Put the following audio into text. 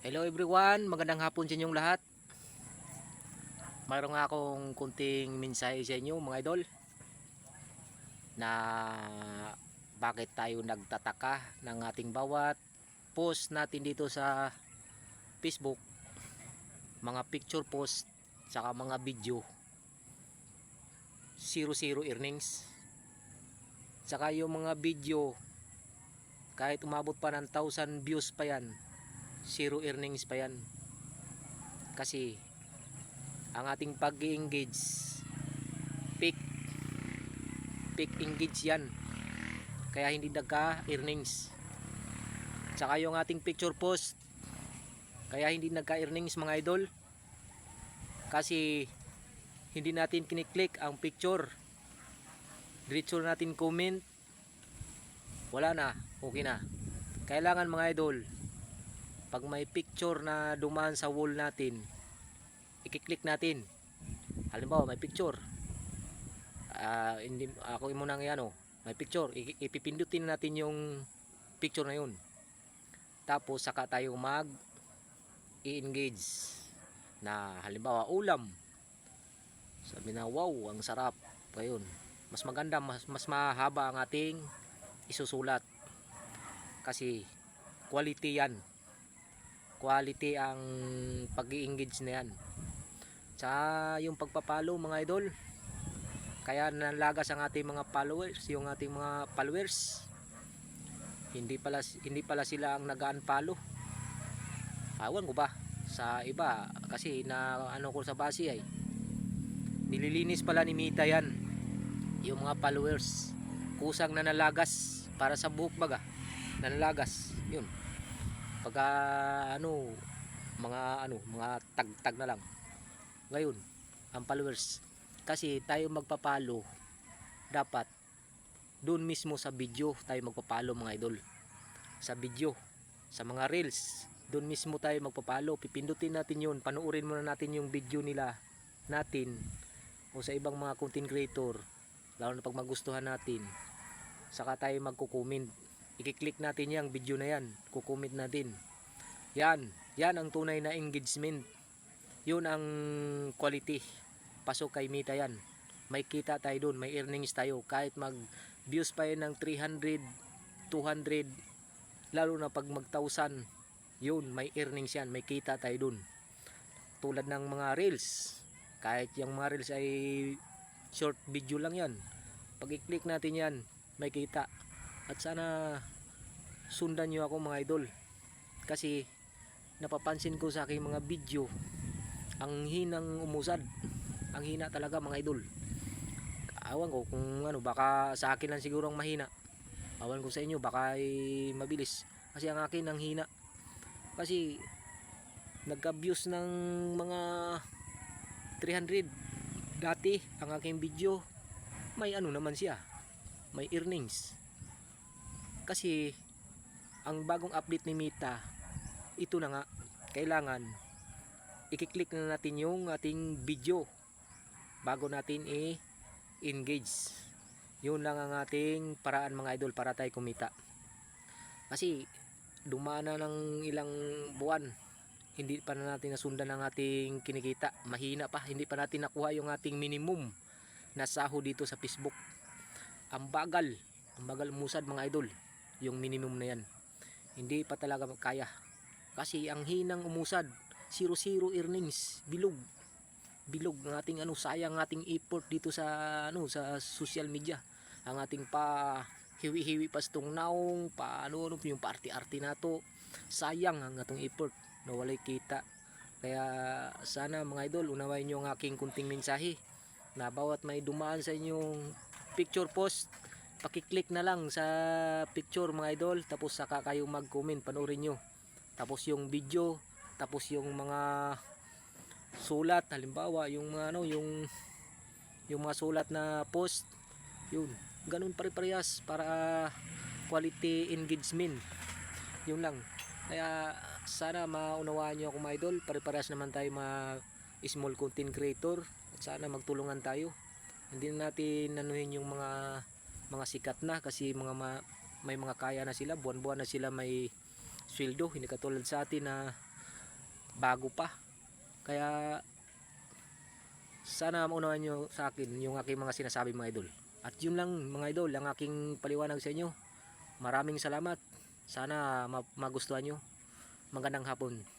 Hello everyone, magandang hapon sa inyong lahat. Mayroon nga akong kunting mensahe sa inyo mga idol na bakit tayo nagtataka ng ating bawat post natin dito sa Facebook, mga picture post saka mga video 0 earnings, saka yung mga video kahit umabot pa ng 1,000 views pa yan, 0 earnings pa yan. Kasi ang ating pag-engage peak engage yan, kaya hindi nagka-earnings. Tsaka yung ating picture post, kaya hindi nagka-earnings mga idol, kasi hindi natin kiniklik ang picture, diretso natin comment, wala na, okay na. Kailangan mga idol, pag may picture na dumaan sa wall natin, i-click natin. Halimbawa may picture, hindi ako muna ng ano, may picture, ipipindutin natin yung picture na yun, tapos saka tayo mag i-engage na halimbawa ulam, sabi na wow ang sarap, ngayon mas maganda, mas mahaba ang ating isusulat, kasi quality yan, quality ang pag-i-engage na yan. Sa yung pagpapalo mga idol, kaya nalagas ang ating mga followers, yung ating mga followers, hindi pala sila ang nag-unfollow. Awan ko ba sa iba, kasi na ano ko sa base ay nililinis pala ni Mita yan, yung mga followers, kusang nanalagas para sa buhok baga, nanalagas yun pagka mga tag na lang. Ngayon ang followers, kasi tayo magpapalo, dapat doon mismo sa video tayo magpapalo mga idol, sa video, sa mga reels, doon mismo tayo magpapalo, pipindutin natin yun, panuorin muna natin yung video nila natin, o sa ibang mga content creator, lalo na pag magustuhan natin, saka tayo magko-comment, i-click natin yung video na yan, kukomment natin, yan ang tunay na engagement, yun ang quality. Pasok kay Mita yan, may kita tayo dun, may earnings tayo, kahit mag views pa yun ng 300, 200, lalo na pag mag 1,000, yun may earnings yan, may kita tayo dun. Tulad ng mga reels, kahit yung mga reels ay short video lang yan, pag i-click natin yan, may kita. At sana sundan nyo ako mga idol, kasi napapansin ko sa aking mga video, ang hinang umusad, ang hina talaga mga idol. Awan ko kung ano, baka sa akin lang siguro ang mahina, awan ko sa inyo baka ay mabilis, kasi ang akin ang hina, kasi nagka-views ng mga 300 dati ang aking video, may ano naman siya, may earnings, kasi ang bagong update ni Mita, ito na nga, kailangan i-click na natin yung ating video bago natin i-engage. Yun lang ang ating paraan mga idol, para tayo kumita. Kasi dumaan na ng ilang buwan, hindi pa na natin nasundan ang ating kinikita, mahina pa, hindi pa natin nakuha yung ating minimum na sahod dito sa Facebook. Ang bagal umusad mga idol, yung minimum na yan, hindi pa talaga kaya, kasi ang hinang umusad, 0 earnings, bilog ng ating sayang ating effort dito sa sa social media, ang ating pa hiwi-hiwi pastong naong pa yung party-arty nato, sayang ang atong effort na walay kita. Kaya sana mga idol, unawain nyo ang aking kunting mensahe, na bawat may dumaan sa inyong picture post, pakiclick na lang sa picture mga idol, tapos saka kayo mag-comment, panoorin nyo, tapos yung video, tapos yung mga sulat, halimbawa yung mga yung mga sulat na post, yun ganun pare-parehas, para quality engagement, yun lang. Kaya sana maunawaan nyo ako mga idol, pare-parehas naman tayo mga small content creator, at sana magtulungan tayo, hindi na natin anuhin yung mga sikat na, kasi may mga kaya na sila, buwan-buwan na sila may sweldo, hindi katulad sa atin na bago pa. Kaya sana maunawan nyo sa akin yung aking mga sinasabi mga idol. At yun lang mga idol ang aking paliwanag sa inyo. Maraming salamat. Sana magustuhan nyo. Magandang hapon.